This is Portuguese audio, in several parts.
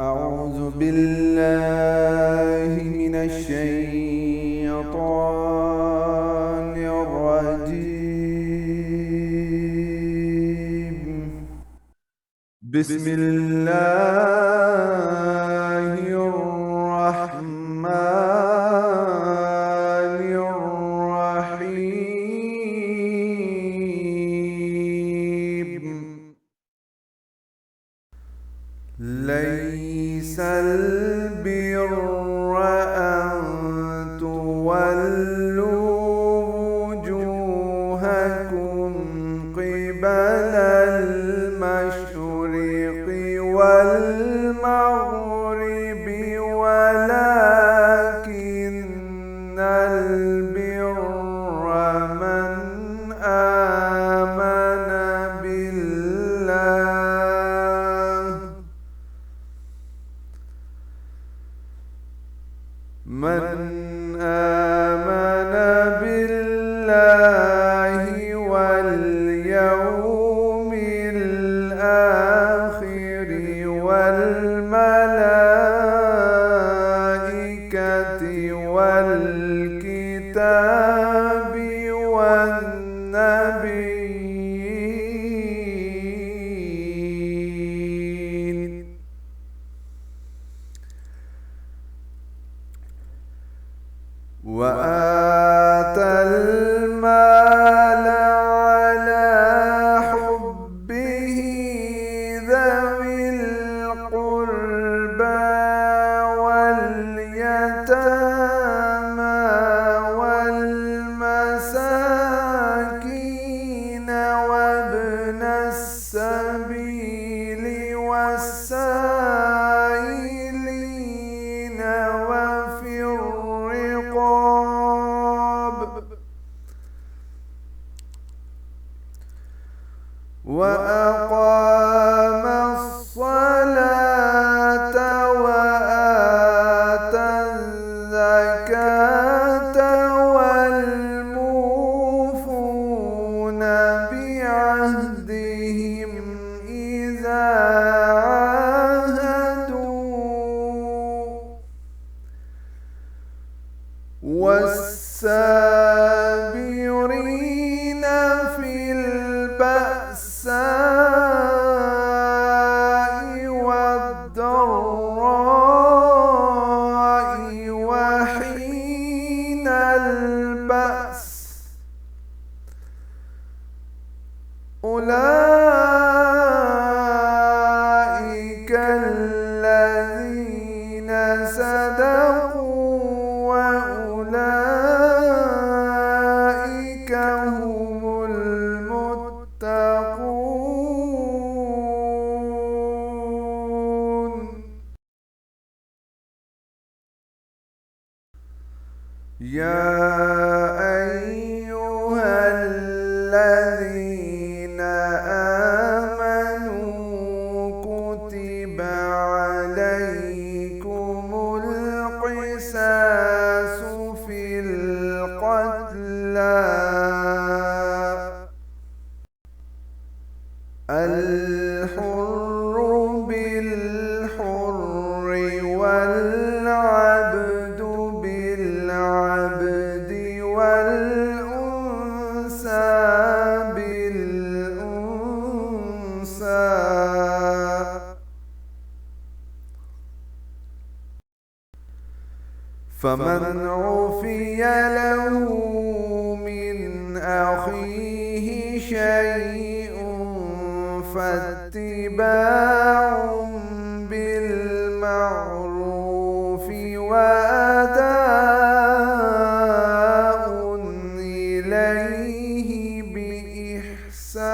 أعوذ بالله من الشيطان الرجيم. بسم الله الرحمن الرحيم. ليس البر أن تولوا وجوهكم قبل المشرق والمغرب ولكن البر من آمن بالله واليوم الآخر والملائكة والكتاب والنبيين. وآتى المال على حبه ذوي القربى واليتامى والمساكين وابن السبيل والسائلين وفي الرقاب وأقام الصلاة وآتى الزكاة والموفون بعهدهم إذا عاهدوا والصابرين في البأساء والضراء وحين البأس أولئك الذين صدقوا وأولئك هم المتقون. يا أيها الذين آمنوا كتب عليكم القصاص في القتلى الحر بالحر والعبد بالعبد والأنثى بالأنثى. فمن عفي له من أخيه شيء فاتباع بالمعروف وأداء إليه بإحسان.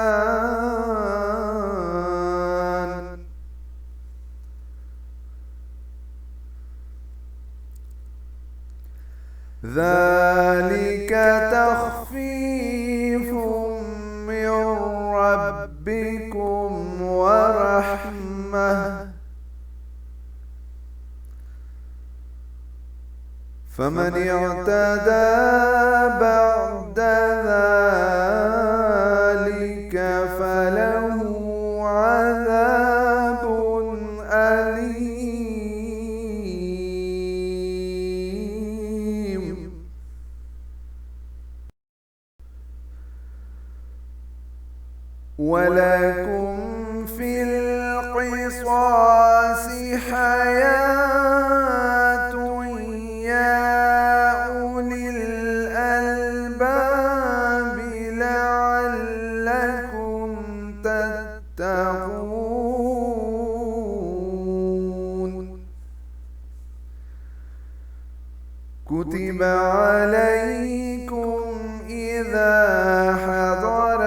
ذلك تخفيف من ربكم ورحمة فمن اعتدى بعد ذلك فله عذاب أليم. ولكم في القصاص حياة يا أولي الألباب لعلكم تتقون. كتب عليكم إذا حضر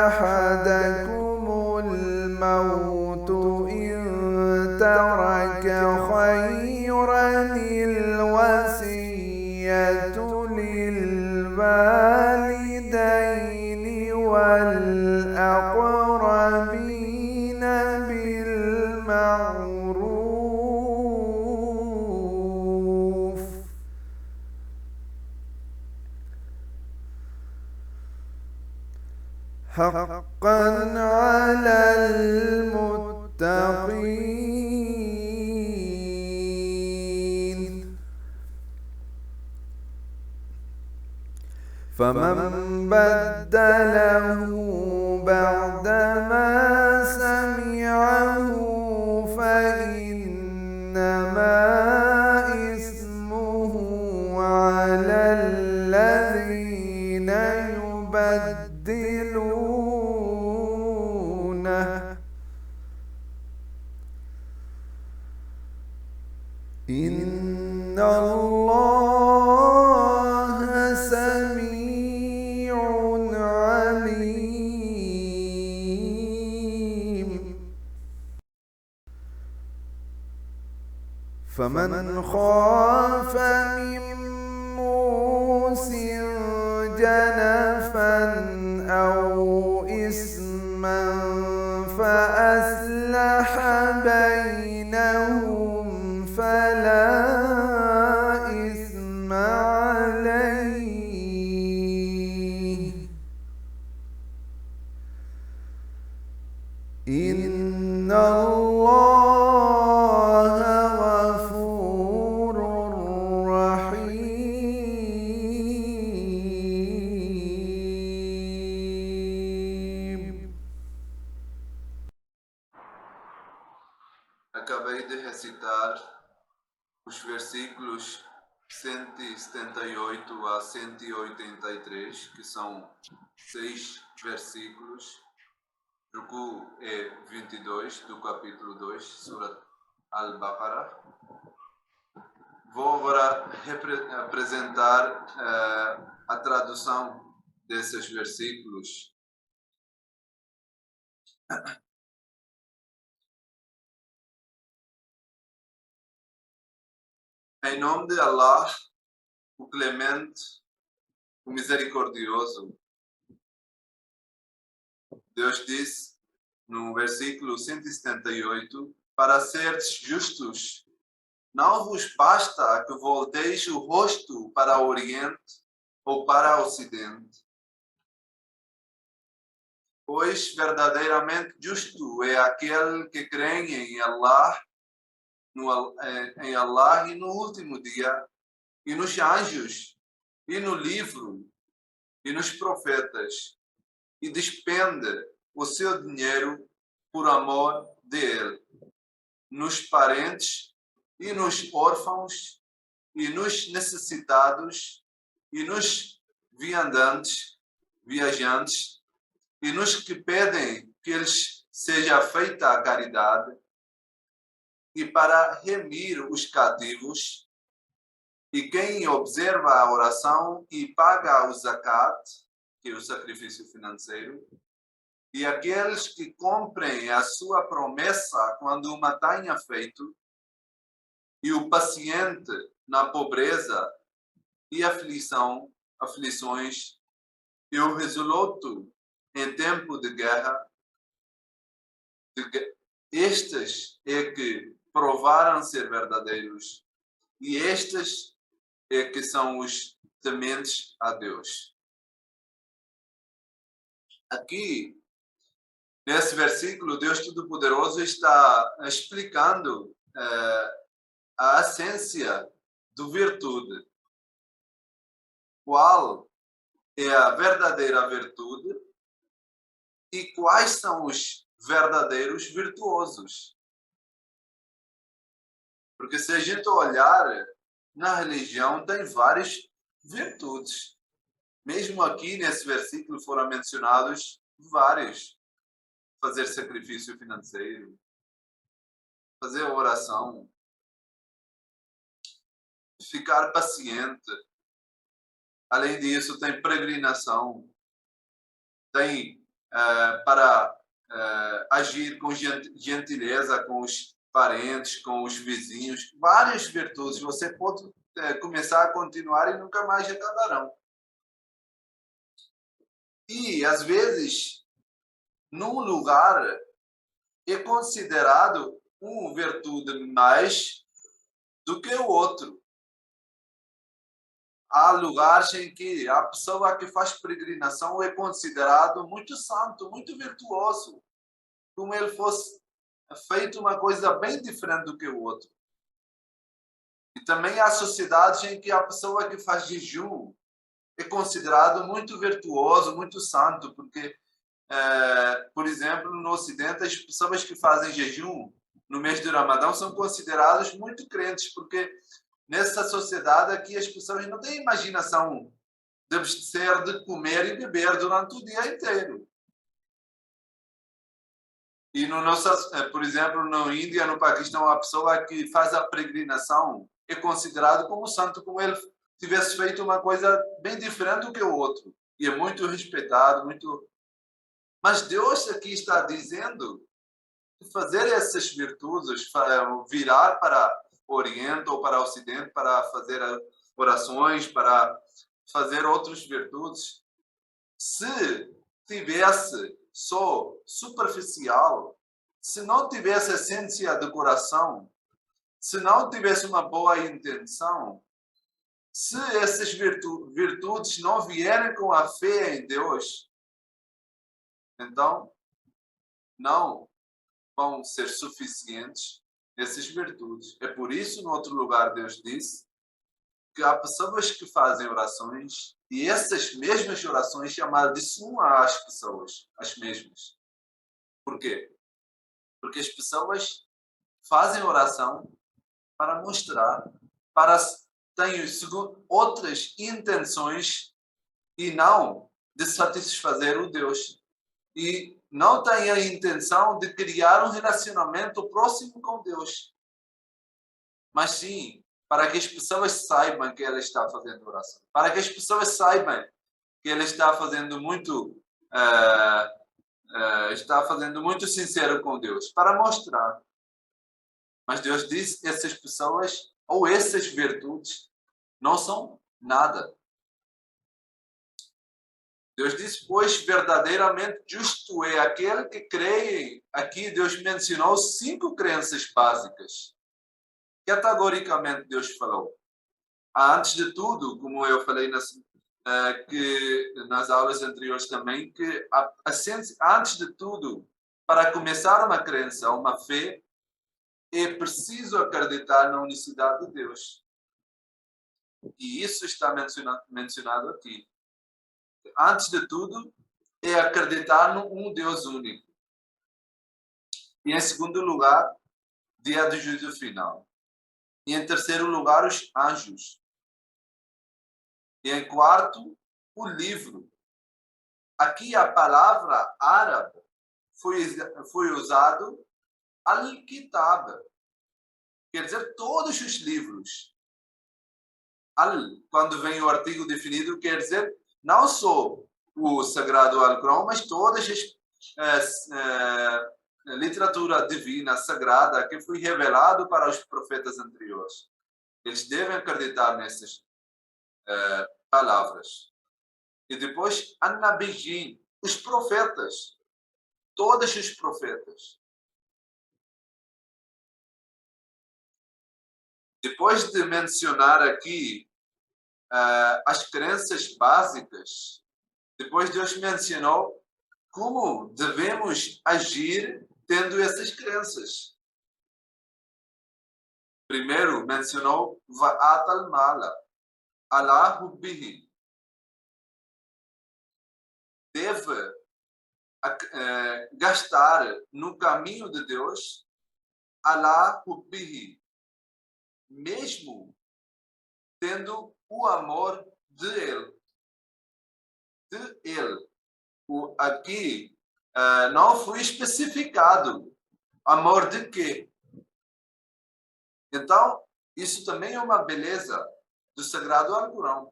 أحدكم الموت إن ترك خيرا الوصية للوالدين والأقربين بالمعروف حقا على المتقين. فمن بدله بعدما سمعه فإنما إثمه على الذين يبدلونه. إن الله سميع عليم. فمن خاف من موص جنفا أو إثما فأصلح بينهم فلا إثم عليه. إن الله غفور رحيم. Acabei de recitar os versículos 178 a 183, que são 6 versículos. Ruku é 22 do capítulo 2, Surat Al-Baqarah. Vou agora apresentar a tradução desses versículos. Em nome de Allah, o Clemente, o Misericordioso, Deus diz no versículo 178: para seres justos, não vos basta que volteis o rosto para o Oriente ou para o Ocidente, pois verdadeiramente justo é aquele que crê em Allah, em Allah e no último dia, e nos anjos, e no livro, e nos profetas, e despende o seu dinheiro por amor dele, nos parentes, e nos órfãos, e nos necessitados, e nos viajantes, e nos que pedem que lhes seja feita a caridade, e para remir os cativos, e quem observa a oração e paga o zakat, que é o sacrifício financeiro, e aqueles que cumprem a sua promessa quando uma tenha feito, e o paciente na pobreza e aflições, e o resoluto em tempo de guerra, estes é que provaram ser verdadeiros, e estes é que são os tementes a Deus. Aqui, nesse versículo, Deus Todo-Poderoso está explicando a essência do virtude. Qual é a verdadeira virtude e quais são os verdadeiros virtuosos. Porque se a gente olhar, na religião tem várias virtudes. Mesmo aqui nesse versículo foram mencionados vários. Fazer sacrifício financeiro, fazer oração, ficar paciente. Além disso, tem peregrinação, tem para agir com gentileza com os parentes, com os vizinhos, várias virtudes. Você pode começar a continuar e nunca mais acabarão. E, às vezes, num lugar é considerado uma virtude mais do que o outro. Há lugares em que a pessoa que faz peregrinação é considerado muito santo, muito virtuoso, como ele fosse feito uma coisa bem diferente do que o outro. E também há sociedades em que a pessoa que faz jejum é considerado muito virtuoso, muito santo, porque, por exemplo, no Ocidente, as pessoas que fazem jejum no mês do Ramadão são consideradas muito crentes, porque nessa sociedade aqui as pessoas não têm imaginação de abster de comer e beber durante o dia inteiro. E no nosso, por exemplo, na Índia, no Paquistão, a pessoa que faz a peregrinação é considerado como santo, como ele tivesse feito uma coisa bem diferente do que o outro. E é muito respeitado, muito... Mas Deus aqui está dizendo que fazer essas virtudes, virar para o Oriente ou para o Ocidente para fazer orações, para fazer outras virtudes, se tivesse só superficial, se não tivesse essência do coração, se não tivesse uma boa intenção, se essas virtudes não vierem com a fé em Deus, então não vão ser suficientes essas virtudes. É por isso, no outro lugar, Deus disse que há pessoas que fazem orações e essas mesmas orações amaldiçoam as pessoas, as mesmas. Por quê? Porque as pessoas fazem oração para mostrar, para têm outras intenções e não de satisfazer o Deus. E não têm a intenção de criar um relacionamento próximo com Deus. Mas sim, para que as pessoas saibam que ela está fazendo oração. Para que as pessoas saibam que ela está fazendo muito está fazendo muito sincero com Deus, para mostrar. Mas Deus disse que essas pessoas, ou essas virtudes, não são nada. Deus disse, pois verdadeiramente justo é aquele que crê. Aqui Deus mencionou 5 crenças básicas. Categoricamente Deus falou. Antes de tudo, como eu falei nas aulas anteriores também, que antes de tudo, para começar uma crença, uma fé, é preciso acreditar na unicidade de Deus. E isso está mencionado aqui. Antes de tudo, é acreditar num Deus único. E em segundo lugar, dia do juízo final. E em terceiro lugar, os anjos. E em quarto, o livro. Aqui a palavra árabe foi usado al-kitab. Quer dizer, todos os livros. Al, quando vem o artigo definido, quer dizer não só o Sagrado Alcorão, mas todas as literatura divina, sagrada, que foi revelado para os profetas anteriores. Eles devem acreditar nessas palavras. E depois, An-Nabiyyin, os profetas. Todos os profetas. Depois de mencionar aqui as crenças básicas, depois Deus mencionou como devemos agir tendo essas crenças. Primeiro mencionou Va'at al-mala ala hubbihi. Deve gastar no caminho de Deus, ala hubbihi, mesmo tendo o amor de Ele. De Ele. Aqui não foi especificado amor de quê. Então, isso também é uma beleza do Sagrado Alcorão.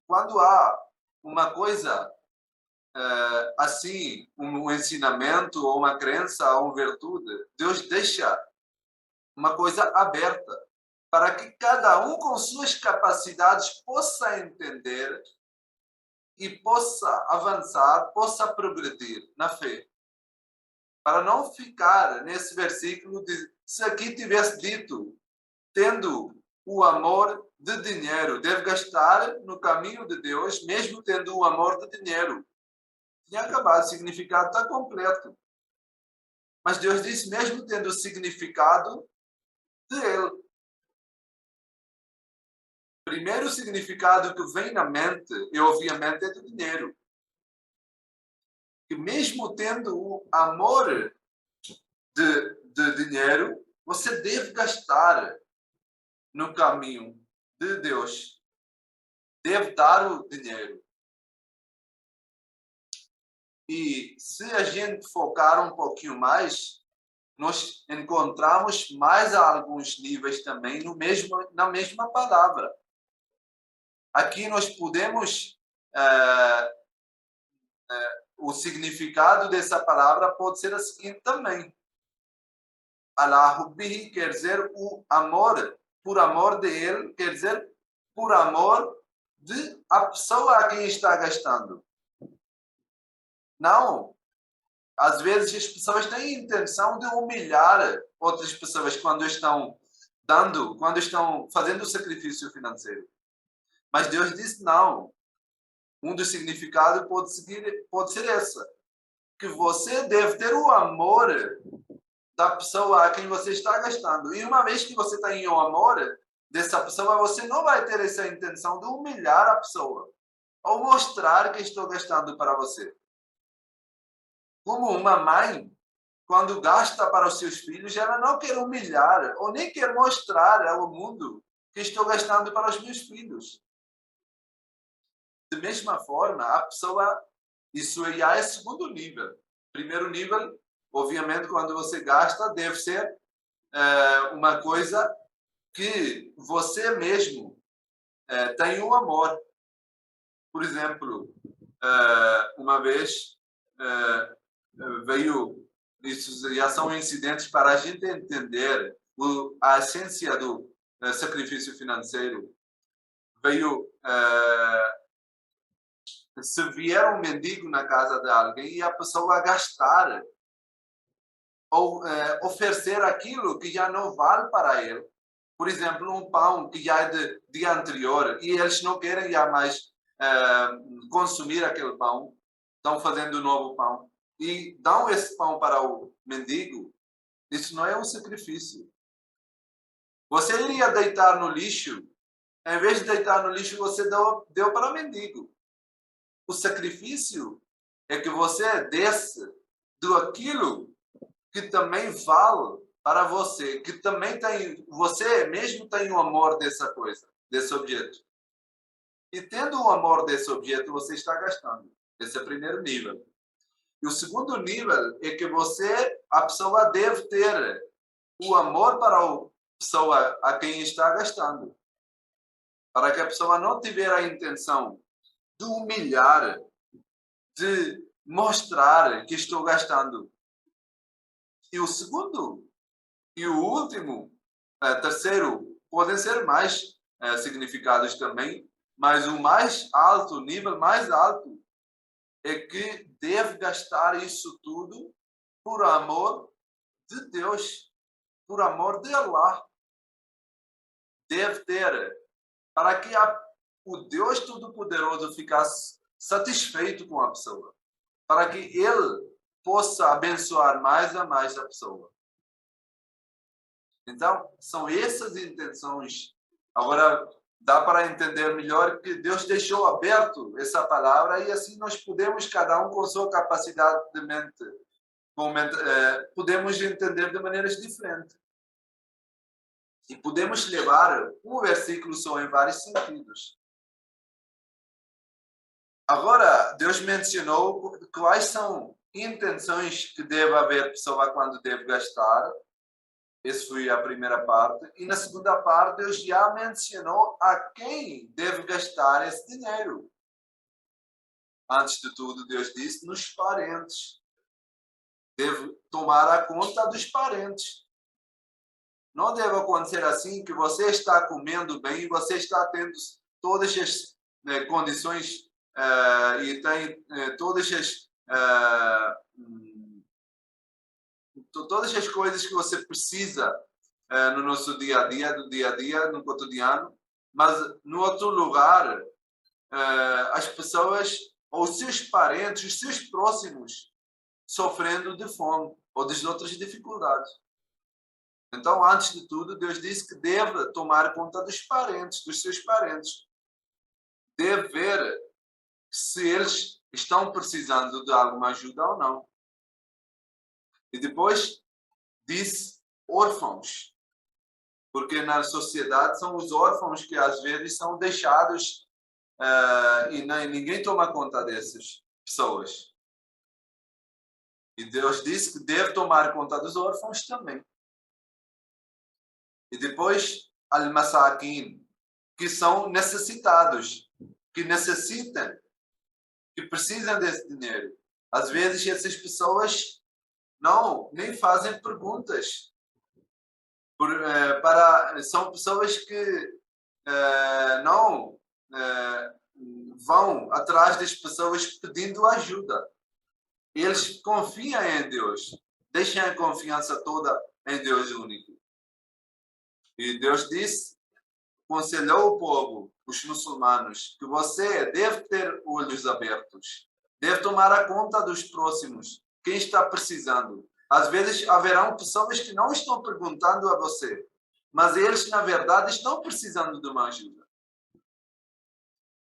Quando há uma coisa assim, um ensinamento, ou uma crença, ou uma virtude, Deus deixa uma coisa aberta para que cada um com suas capacidades possa entender e possa avançar, possa progredir na fé. Para não ficar nesse versículo de, se aqui tivesse dito, tendo o amor de dinheiro, deve gastar no caminho de Deus, mesmo tendo o amor de dinheiro. Tinha acabado, o significado está completo. Mas Deus disse, mesmo tendo o significado de Ele. Primeiro significado que vem na mente, e obviamente, é do dinheiro. Que mesmo tendo o amor de dinheiro, você deve gastar no caminho de Deus. Deve dar o dinheiro. E se a gente focar um pouquinho mais, nós encontramos mais alguns níveis também na mesma palavra. Aqui nós podemos... o significado dessa palavra pode ser o seguinte também. Ala hubbihi quer dizer o amor, por amor de ele, quer dizer por amor de a pessoa a quem está gastando. Não. Às vezes as pessoas têm a intenção de humilhar outras pessoas quando estão dando, quando estão fazendo o sacrifício financeiro. Mas Deus disse não. Um dos significados pode ser essa. Que você deve ter o amor da pessoa a quem você está gastando. E uma vez que você tem o amor dessa pessoa, você não vai ter essa intenção de humilhar a pessoa. Ou mostrar que estou gastando para você. Como uma mãe, quando gasta para os seus filhos, ela não quer humilhar ou nem quer mostrar ao mundo que estou gastando para os meus filhos. De mesma forma, a pessoa, isso já é segundo nível. Primeiro nível, obviamente, quando você gasta, deve ser uma coisa que você mesmo tem um amor. Por exemplo, uma vez veio, isso já são incidentes para a gente entender a essência do sacrifício financeiro. Veio, se vier um mendigo na casa de alguém e a pessoa gastar ou oferecer aquilo que já não vale para ele, por exemplo, um pão que já é de dia anterior e eles não querem já mais consumir aquele pão, estão fazendo um novo pão e dão esse pão para o mendigo, isso não é um sacrifício. Você iria deitar no lixo, em vez de deitar no lixo, você deu para o mendigo. O sacrifício é que você desse do aquilo que também vale para você, que também tem, você mesmo tem o amor dessa coisa, desse objeto. E tendo o amor desse objeto, você está gastando. Esse é o primeiro nível. E o segundo nível é que a pessoa deve ter o amor para a pessoa a quem está gastando. Para que a pessoa não tiver a intenção de humilhar, de mostrar que estou gastando. E o segundo e o último, terceiro, podem ser mais significados também, mas o mais alto, o nível mais alto, é que deve gastar isso tudo por amor de Deus, por amor de Allah. Deve ter, para que o Deus Todo-Poderoso ficasse satisfeito com a pessoa, para que Ele possa abençoar mais a mais a pessoa. Então, são essas intenções. Agora, dá para entender melhor que Deus deixou aberto essa palavra e assim nós podemos, cada um com sua capacidade de mente, podemos entender de maneiras diferentes. E podemos levar um versículo só em vários sentidos. Agora, Deus mencionou quais são intenções que deve haver pessoa quando deve gastar. Essa foi a primeira parte. E na segunda parte, Deus já mencionou a quem deve gastar esse dinheiro. Antes de tudo, Deus disse nos parentes. Deve tomar a conta dos parentes. Não deve acontecer assim que você está comendo bem, você está tendo todas as condições e tem todas as coisas que você precisa no nosso dia a dia, no cotidiano, mas no outro lugar, as pessoas, ou os seus parentes, os seus próximos, sofrendo de fome ou de outras dificuldades. Então, antes de tudo, Deus disse que deve tomar conta dos parentes, dos seus parentes. Deve ver se eles estão precisando de alguma ajuda ou não. E depois disse órfãos, porque na sociedade são os órfãos que às vezes são deixados e ninguém toma conta dessas pessoas. E Deus disse que deve tomar conta dos órfãos também. E depois, al-masakin, que são necessitados, que necessitam, que precisam desse dinheiro. Às vezes essas pessoas nem fazem perguntas. São pessoas que não vão atrás das pessoas pedindo ajuda. Eles confiam em Deus. Deixam a confiança toda em Deus único. E Deus disse, aconselhou o povo, os muçulmanos, que você deve ter olhos abertos. Deve tomar a conta dos próximos. Quem está precisando. Às vezes haverão pessoas que não estão perguntando a você, mas eles, na verdade, estão precisando de uma ajuda.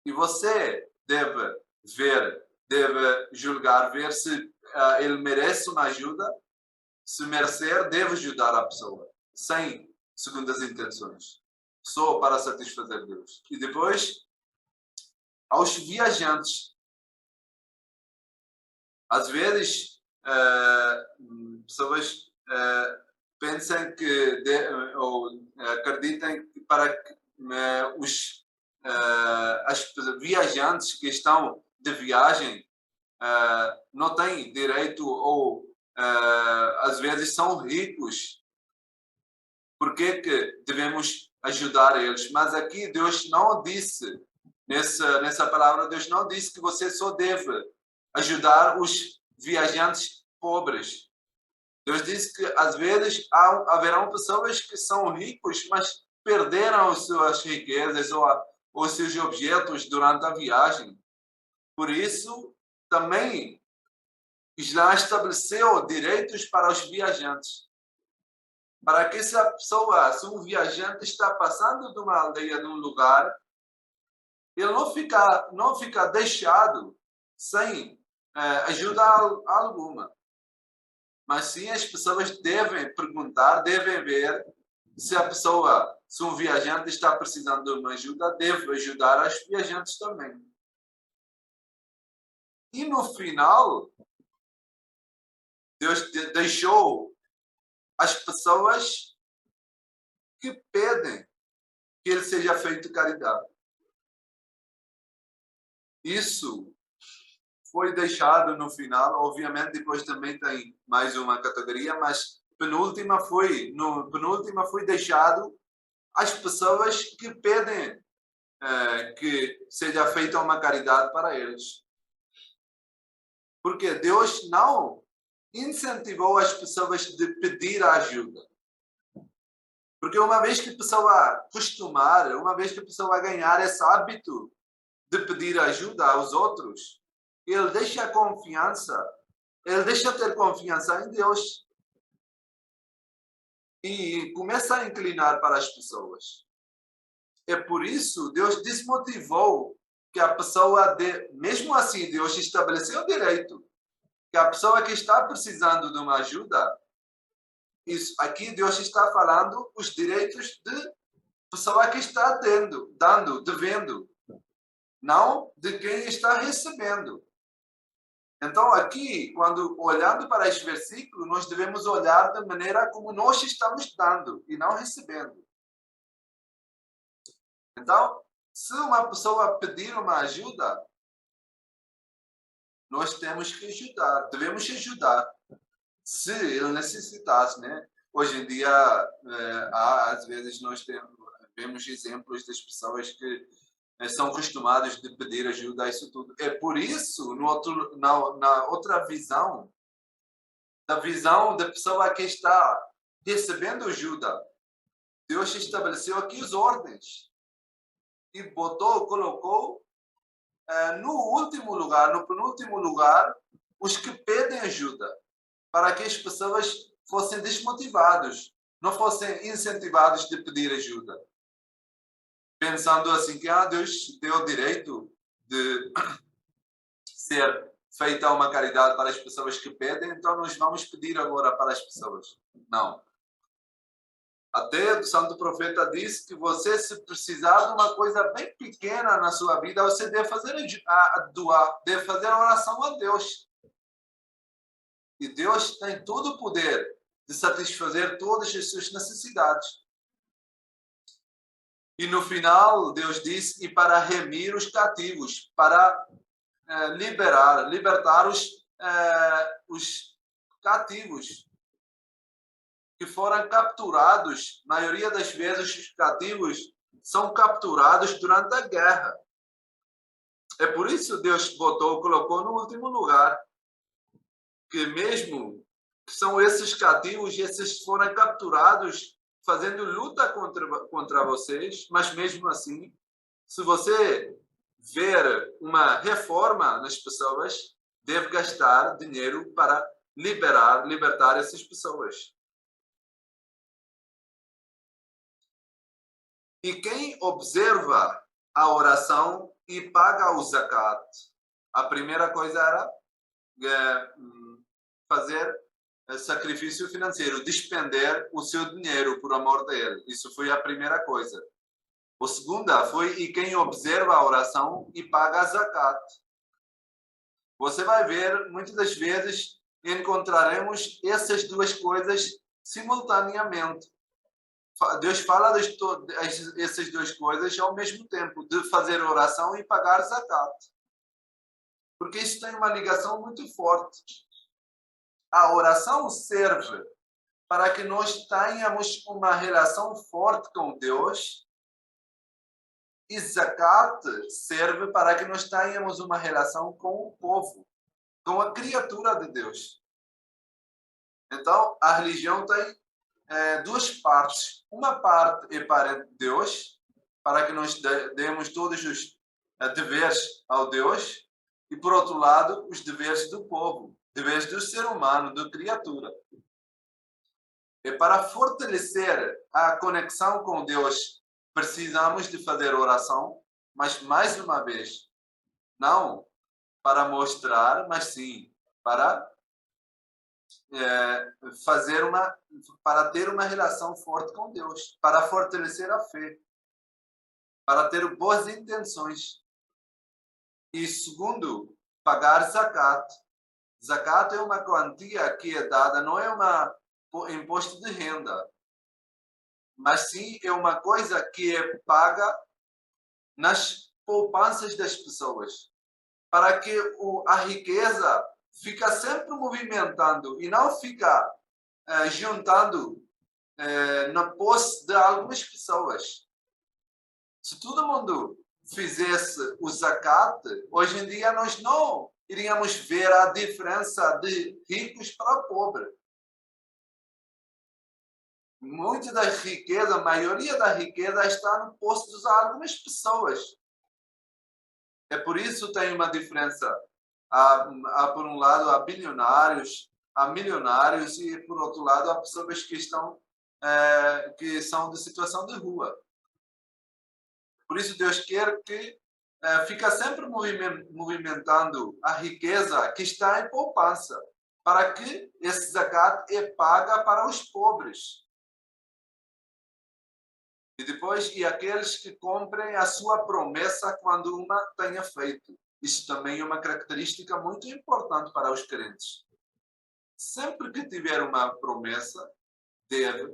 E você deve ver, deve julgar, ver se ele merece uma ajuda. Se merecer, deve ajudar a pessoa, sem segundas intenções, só para satisfazer Deus. E depois, aos viajantes. Às vezes, pessoas pensam que ou acreditam que para que as viajantes que estão de viagem não têm direito ou às vezes são ricos. Por que devemos ajudar eles? Mas aqui Deus não disse, nessa palavra, Deus não disse que você só deve ajudar os viajantes pobres. Deus disse que às vezes haverão pessoas que são ricos, mas perderam as suas riquezas ou os seus objetos durante a viagem. Por isso, também, Islã estabeleceu direitos para os viajantes. Para que se a pessoa, se um viajante está passando de uma aldeia, de um lugar, ele não fica deixado sem ajuda alguma. Mas sim, as pessoas devem perguntar, devem ver se a pessoa, se um viajante está precisando de uma ajuda, deve ajudar as viajantes também. E no final, Deus deixou as pessoas que pedem que ele seja feito caridade. Isso foi deixado no final. Obviamente, depois também tem mais uma categoria, mas penúltima foi deixado as pessoas que pedem que seja feita uma caridade para eles. Porque Deus não incentivou as pessoas de pedir ajuda. Porque uma vez que a pessoa acostumar, uma vez que a pessoa ganhar esse hábito de pedir ajuda aos outros, ele deixa ter confiança em Deus. E começa a inclinar para as pessoas. É por isso Deus desmotivou que a pessoa, mesmo assim, Deus estabeleceu o direito que a pessoa que está precisando de uma ajuda, isso aqui Deus está falando os direitos de pessoa que está devendo, não de quem está recebendo. Então, aqui, quando olhando para este versículo, nós devemos olhar da maneira como nós estamos dando e não recebendo. Então, se uma pessoa pedir uma ajuda, nós temos que ajudar, devemos ajudar. Se ele necessitasse, né? Hoje em dia, às vezes nós vemos exemplos das pessoas que são acostumadas de pedir ajuda a isso tudo. É por isso, na outra visão, da visão da pessoa que está recebendo ajuda, Deus estabeleceu aqui as ordens e colocou no último lugar, no penúltimo lugar, os que pedem ajuda, para que as pessoas fossem desmotivados, não fossem incentivados de pedir ajuda. Pensando assim que Deus deu o direito de ser feita uma caridade para as pessoas que pedem, então nós vamos pedir agora para as pessoas. Não. Até o santo profeta disse que você, se precisar de uma coisa bem pequena na sua vida, você deve fazer deve fazer a oração a Deus. E Deus tem todo o poder de satisfazer todas as suas necessidades. E no final, Deus disse, e para remir os cativos, para libertar os cativos que foram capturados. Na maioria das vezes, os cativos são capturados durante a guerra. É por isso que Deus colocou no último lugar, que mesmo que são esses cativos, esses foram capturados fazendo luta contra vocês, mas mesmo assim, se você ver uma reforma nas pessoas, deve gastar dinheiro para libertar essas pessoas. E quem observa a oração e paga o zakat, a primeira coisa era fazer sacrifício financeiro, despender o seu dinheiro por amor dele. Isso foi a primeira coisa. A segunda foi, e quem observa a oração e paga a zakat. Você vai ver, muitas das vezes, encontraremos essas duas coisas simultaneamente. Deus fala essas duas coisas ao mesmo tempo, de fazer oração e pagar zakat. Porque isso tem uma ligação muito forte. A oração serve para que nós tenhamos uma relação forte com Deus, e zakat serve para que nós tenhamos uma relação com o povo, com a criatura de Deus. Então, a religião tem duas partes. Uma parte é para Deus, para que nós demos todos os deveres ao Deus, e, por outro lado, os deveres do povo, deveres do ser humano, da criatura. E para fortalecer a conexão com Deus, precisamos de fazer oração, mas, mais uma vez, não para mostrar, mas sim para para ter uma relação forte com Deus, para fortalecer a fé, para ter boas intenções. E segundo, pagar zakat. Zakat é uma quantia que é dada, não é um imposto de renda, mas sim é uma coisa que é paga nas poupanças das pessoas, para que a riqueza fica sempre movimentando e não fica juntando na posse de algumas pessoas. Se todo mundo fizesse o zakat, hoje em dia nós não iríamos ver a diferença de ricos para pobres. Muita da riqueza, a maioria da riqueza está no posto de algumas pessoas. É por isso que tem uma diferença. Por um lado, há bilionários, há milionários, e por outro lado, há pessoas que são de situação de rua. Por isso Deus quer que fica sempre movimentando a riqueza que está em poupança, para que esse zakat é paga para os pobres. E depois, e aqueles que cumprem a sua promessa quando uma tenha feito. Isso também é uma característica muito importante para os crentes. Sempre que tiver uma promessa, deve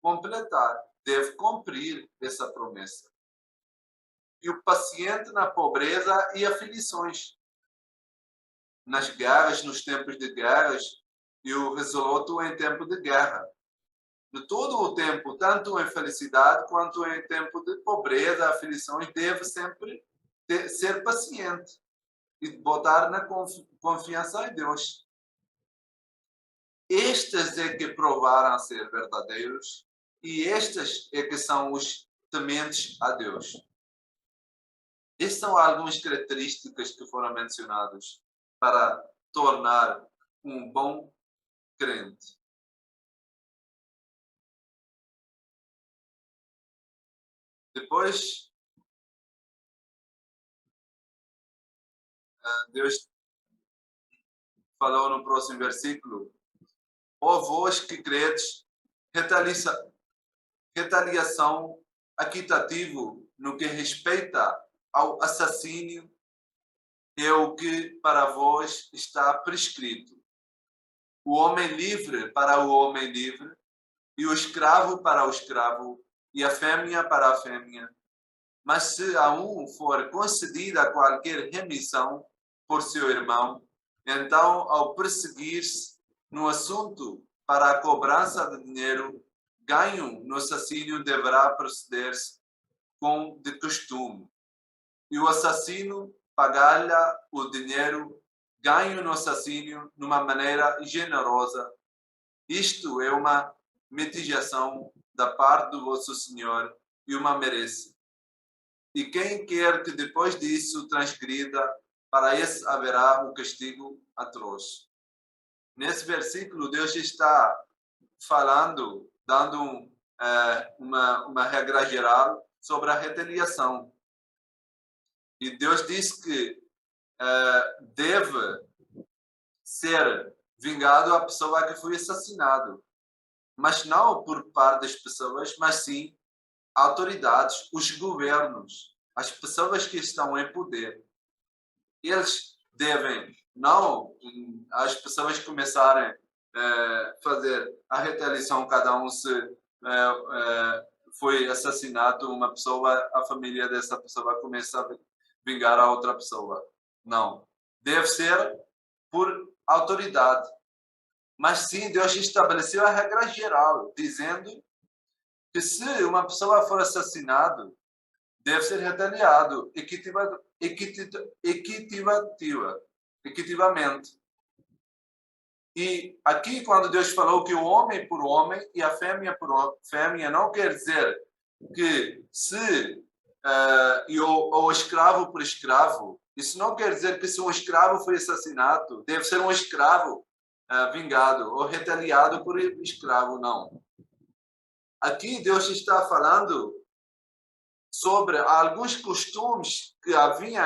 completar, deve cumprir essa promessa. E o paciente na pobreza e aflições, nas guerras, nos tempos de guerras, e o resoluto em tempo de guerra. De todo o tempo, tanto em felicidade quanto em tempo de pobreza, aflições, deve sempre ser paciente e botar na confiança em Deus. Estes é que provaram ser verdadeiros e estes é que são os tementes a Deus. Estas são algumas características que foram mencionadas para tornar um bom crente. Depois, Deus falou no próximo versículo: ó vós que credes, retaliação equitativo no que respeita ao assassínio é o que para vós está prescrito. O homem livre para o homem livre, e o escravo para o escravo, e a fêmea para a fêmea. Mas se a um for concedida qualquer remissão por seu irmão, então, ao perseguir-se no assunto para a cobrança de dinheiro, ganho no assassínio deverá proceder-se como de costume. E o assassino pagar-lhe o dinheiro ganho no assassínio numa maneira generosa. Isto é uma mitigação da parte do vosso Senhor e uma merece. E quem quer que depois disso transgrida, para esse haverá um castigo atroz. Nesse versículo, Deus está falando, dando uma regra geral sobre a retaliação. E Deus diz que deve ser vingado a pessoa que foi assassinado. Mas não por parte das pessoas, mas sim autoridades, os governos, as pessoas que estão em poder. Eles devem, não as pessoas começarem a fazer a retaliação, cada um se foi assassinado uma pessoa, a família dessa pessoa começa a vingar a outra pessoa. Não. Deve ser por autoridade. Mas sim, Deus estabeleceu a regra geral, dizendo que se uma pessoa for assassinada, deve ser retaliado equitativamente. E aqui, quando Deus falou que o homem por homem e a fêmea por fêmea, não quer dizer que se ou escravo por escravo, isso não quer dizer que se um escravo foi assassinado, deve ser um escravo vingado ou retaliado por escravo, não. Aqui Deus está falando sobre alguns costumes que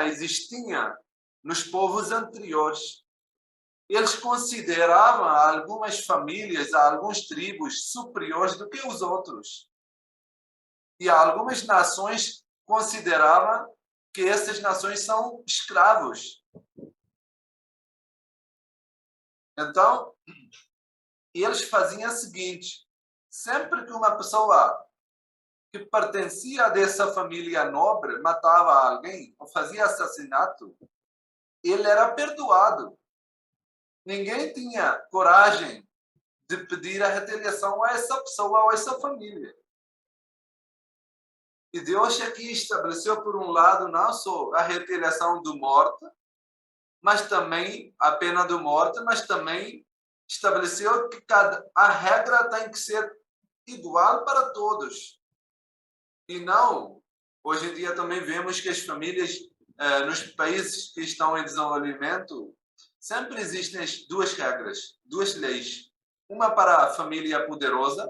existiam nos povos anteriores. Eles consideravam algumas famílias, algumas tribos superiores do que os outros. E algumas nações consideravam que essas nações são escravos. Então, eles faziam o seguinte: sempre que uma pessoa que pertencia a dessa família nobre matava alguém ou fazia assassinato, ele era perdoado. Ninguém tinha coragem de pedir a retaliação a essa pessoa ou a essa família. E Deus aqui estabeleceu, por um lado, não só a retaliação de morte, mas também a pena de morte, mas também estabeleceu que a regra tem que ser igual para todos. E não, hoje em dia também vemos que as famílias nos países que estão em desenvolvimento, sempre existem duas regras, duas leis. Uma para a família poderosa,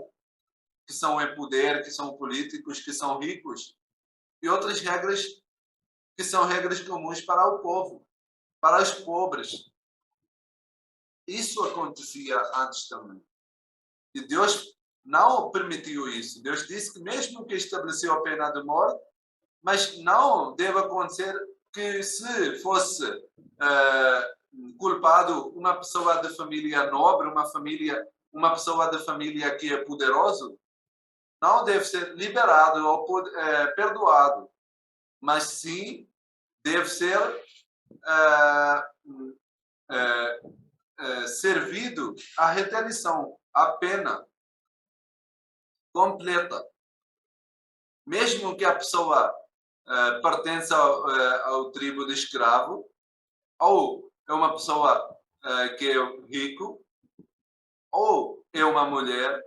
que são em poder, que são políticos, que são ricos. e outras regras que são regras comuns para o povo, para os pobres. Isso acontecia antes também. E Deus não permitiu isso. Deus disse que mesmo que estabeleceu a pena de morte, mas não deve acontecer que se fosse culpado uma pessoa de família nobre, uma pessoa de família que é poderoso, não deve ser liberado ou perdoado, mas sim deve ser servido a retenção, a pena completa. Mesmo que a pessoa pertença ao tribo de escravo, ou é uma pessoa que é rico, ou é uma mulher.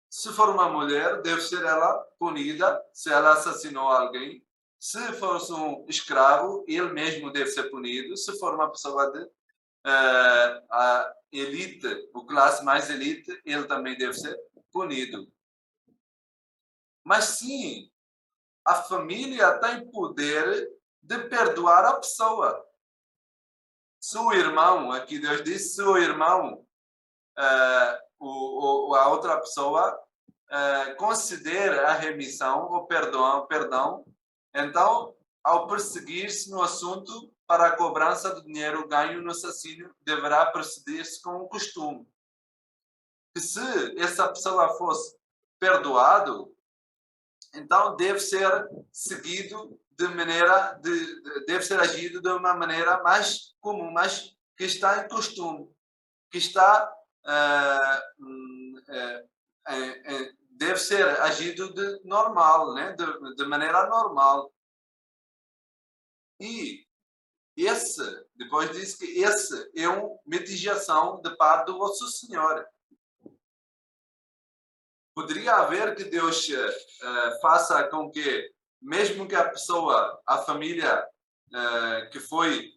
Se for uma mulher, deve ser ela punida se ela assassinou alguém. Se fosse um escravo, ele mesmo deve ser punido. Se for uma pessoa de a elite, o classe mais elite, ele também deve ser punido. Mas sim, a família tem poder de perdoar a pessoa. Se o irmão, aqui Deus diz, se o irmão, a outra pessoa considera a remissão, o perdão, então, ao perseguir-se no assunto para a cobrança do dinheiro ganho no assassínio, deverá proceder-se com o costume. Que se essa pessoa fosse perdoado, então deve ser seguido deve ser agido de uma maneira mais comum, mas que está em costume, que está deve ser agido de normal, né? de maneira normal. E depois diz que esse é uma mitigação de parte do vosso Senhor. Poderia haver que Deus faça com que, mesmo que a pessoa, a família que foi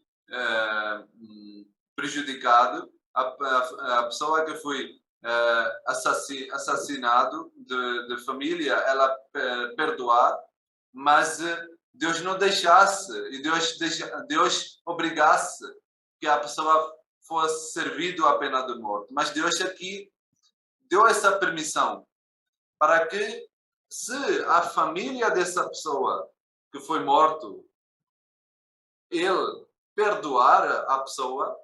prejudicado, a pessoa que foi assassinado de família, ela perdoar, mas Deus não deixasse e Deus obrigasse que a pessoa fosse servido a pena de morte. Mas Deus aqui deu essa permissão para que, se a família dessa pessoa que foi morto, ele perdoar a pessoa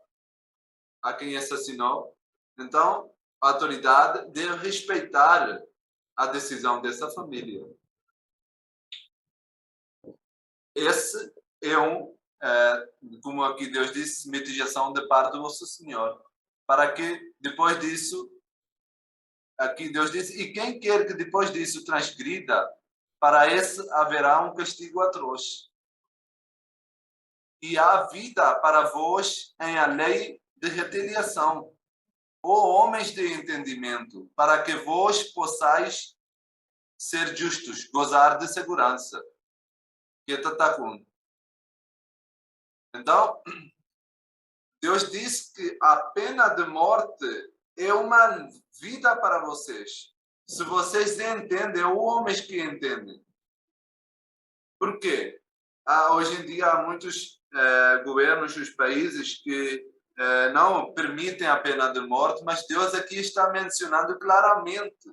a quem assassinou, então a autoridade deve respeitar a decisão dessa família. Esse é como aqui Deus disse, mitigação de parte do vosso Senhor. Para que depois disso, aqui Deus diz, e quem quer que depois disso transgrida, para esse haverá um castigo atroz. E há vida para vós em a lei de retaliação, ó homens de entendimento, para que vós possais ser justos, gozar de segurança. Então, Deus diz que a pena de morte é uma vida para vocês. Se vocês entendem, ou homens que entendem. Por quê? Hoje em dia há muitos governos dos países que não permitem a pena de morte, mas Deus aqui está mencionando claramente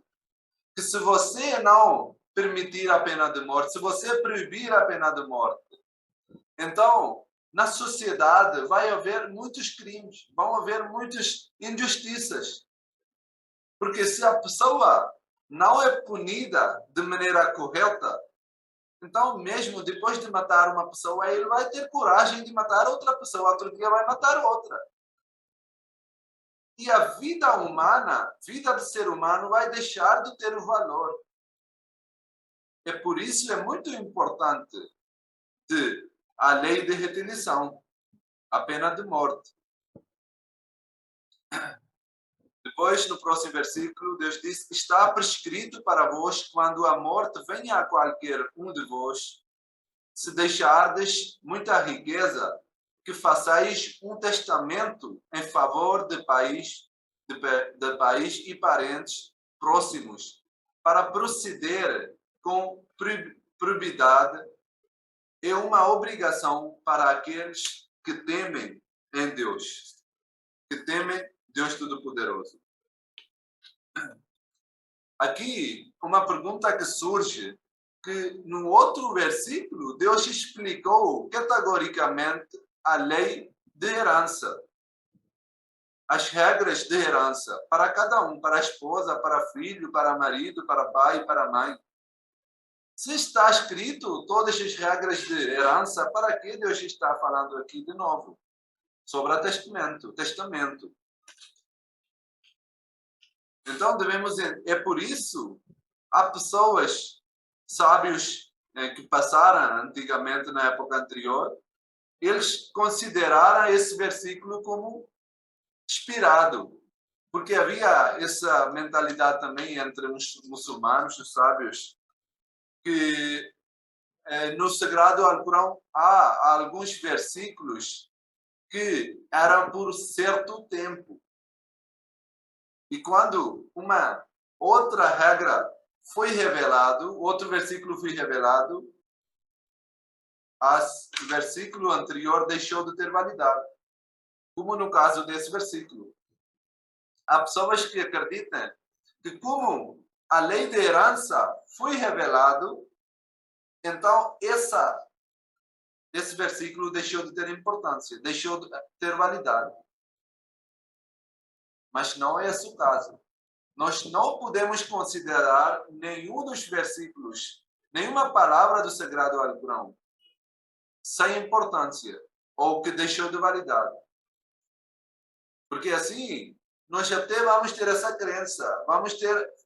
que se você não permitir a pena de morte, se você proibir a pena de morte, então, na sociedade vai haver muitos crimes, vão haver muitas injustiças. Porque se a pessoa não é punida de maneira correta, então mesmo depois de matar uma pessoa, ele vai ter coragem de matar outra pessoa, outro dia vai matar outra. E a vida humana, vida do ser humano, vai deixar de ter o valor. É por isso é muito importante a lei de retaliação, a pena de morte. Depois, no próximo versículo, Deus diz: está prescrito para vós, quando a morte venha a qualquer um de vós, se deixardes muita riqueza, que façais um testamento em favor de país e parentes próximos, para proceder com probidade é uma obrigação para aqueles que temem em Deus, que temem Deus Todo-Poderoso. Aqui, uma pergunta que surge, que no outro versículo, Deus explicou categoricamente a lei de herança, as regras de herança para cada um, para a esposa, para filho, para marido, para pai, para mãe. Se está escrito todas as regras de herança, para que Deus está falando aqui de novo? Sobre o testamento. Então, devemos... É por isso, há pessoas, sábios, que passaram antigamente, na época anterior, eles consideraram esse versículo como inspirado. Porque havia essa mentalidade também entre os muçulmanos, os sábios, que no Sagrado Alcorão há alguns versículos que eram por certo tempo. E quando uma outra regra foi revelado, outro versículo foi revelado, o versículo anterior deixou de ter validade. Como no caso desse versículo. Há pessoas que acreditam que como a lei de herança foi revelado, então esse versículo deixou de ter importância, deixou de ter validade. Mas não é esse o caso. Nós não podemos considerar nenhum dos versículos, nenhuma palavra do Sagrado Alcorão sem importância ou que deixou de validade. Porque assim, nós até vamos ter essa crença,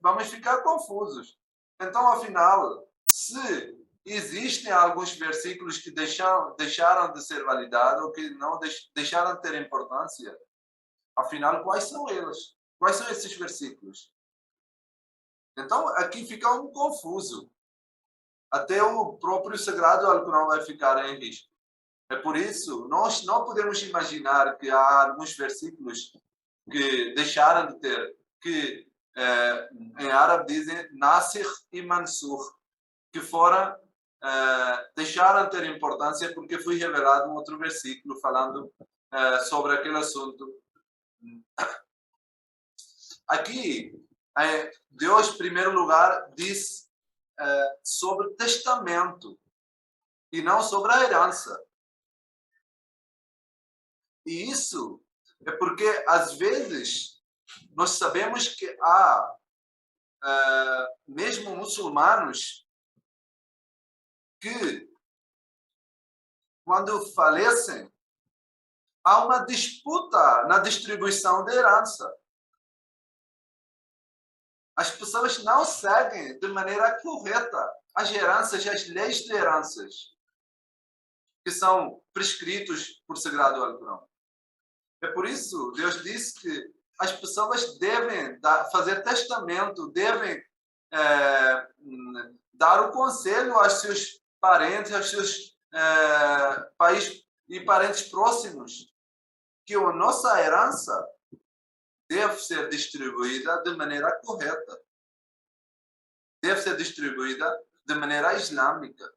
vamos ficar confusos. Então, afinal, se existem alguns versículos que deixaram de ser validados ou que não deixaram de ter importância, afinal, quais são eles? Quais são esses versículos? Então, aqui fica um confuso. Até o próprio Sagrado Alcorão vai ficar em risco. É por isso, nós não podemos imaginar que há alguns versículos que deixaram de ter, que em árabe dizem Nasikh e Mansukh, que deixaram de ter importância porque foi revelado um outro versículo falando sobre aquele assunto. Aqui, Deus, em primeiro lugar, diz sobre testamento e não sobre a herança. E isso é porque, às vezes, nós sabemos que há mesmo muçulmanos que, quando falecem, há uma disputa na distribuição da herança. As pessoas não seguem de maneira correta as heranças, as leis de heranças que são prescritos por Sagrado Alcorão. É por isso, Deus disse que as pessoas devem fazer testamento, devem dar o conselho aos seus parentes, aos seus parentes próximos, que a nossa herança deve ser distribuída de maneira correta. Deve ser distribuída de maneira islâmica.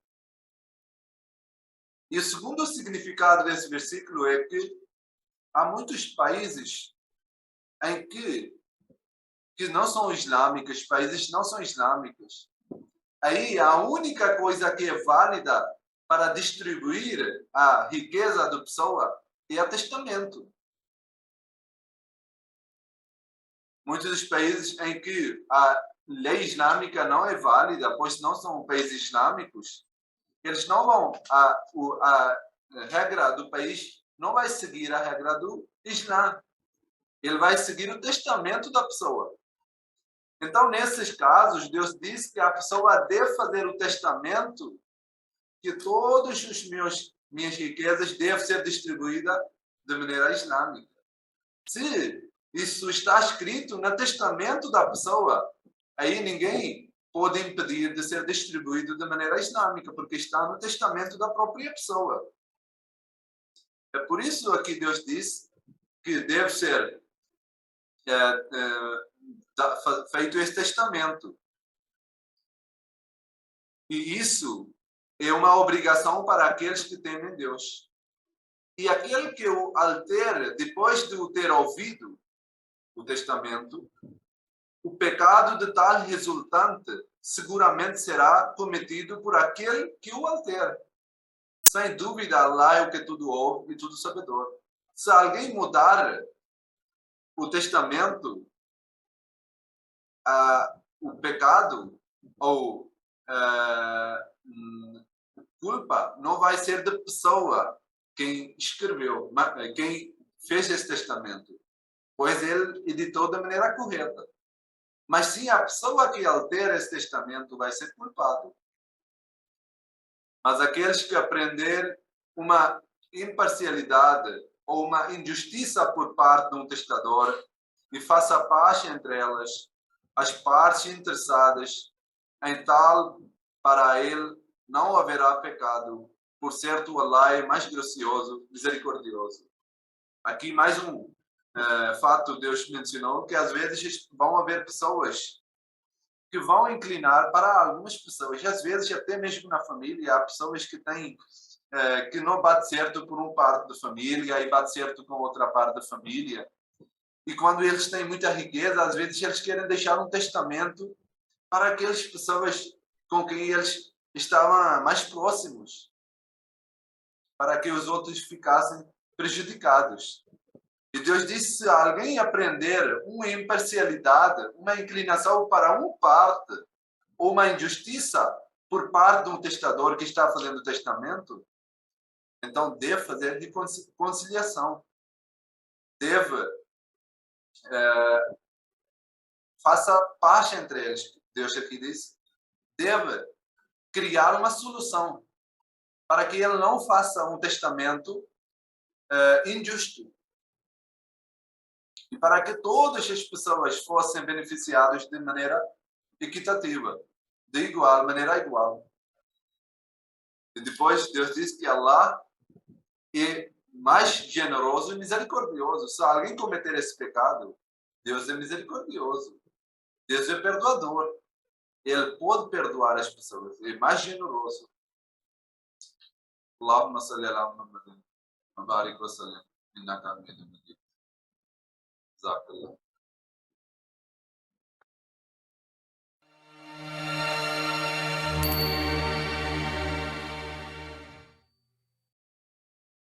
E o segundo significado desse versículo é que há muitos países em que não são islâmicos, países não são islâmicos. Aí a única coisa que é válida para distribuir a riqueza da pessoa é o testamento. Muitos dos países em que a lei islâmica não é válida, pois não são países islâmicos, eles não vão, a regra do país não vai seguir a regra do Islã. Ele vai seguir o testamento da pessoa. Então, nesses casos, Deus diz que a pessoa deve fazer o testamento, que todas as minhas riquezas devem ser distribuídas de maneira islâmica. Se isso está escrito no testamento da pessoa, aí ninguém pode impedir de ser distribuído de maneira islâmica, porque está no testamento da própria pessoa. É por isso aqui Deus diz que deve ser feito esse testamento. E isso é uma obrigação para aqueles que temem Deus. E aquele que o altere, depois de o ter ouvido o testamento, o pecado de tal resultante seguramente será cometido por aquele que o altere. Sem dúvida, Allah é o que tudo ouve e tudo sabedor. Se alguém mudar o testamento, o pecado ou culpa não vai ser da pessoa quem escreveu, quem fez esse testamento, pois ele editou da maneira correta. Mas sim, a pessoa que altera esse testamento vai ser culpado. Mas aqueles que aprender uma imparcialidade ou uma injustiça por parte de um testador e faça paz entre elas, as partes interessadas em tal, para ele não haverá pecado, por certo Allah é mais gracioso, misericordioso. Aqui mais um fato Deus mencionou, que às vezes vão haver pessoas que vão inclinar para algumas pessoas, e às vezes até mesmo na família, há pessoas que têm que não bate certo por uma parte da família e bate certo com outra parte da família. E quando eles têm muita riqueza, às vezes eles querem deixar um testamento para aquelas pessoas com quem eles estavam mais próximos, para que os outros ficassem prejudicados. E Deus disse: se alguém aprender uma imparcialidade, uma inclinação para uma parte, ou uma injustiça por parte de um testador que está fazendo o testamento, então deve fazer de conciliação. Faça paz entre eles. Deus aqui diz, deve criar uma solução para que ele não faça um testamento injusto. E para que todas as pessoas fossem beneficiadas de maneira equitativa, de maneira igual. E depois Deus diz que Allah é mais generoso e misericordioso. Se alguém cometer esse pecado, Deus é misericordioso. Deus é perdoador. Ele pode perdoar as pessoas. É mais generoso. Allahumma salli ala Muhammadin wa barik wa sallim. Innaka hamidun majid. Jazakallah.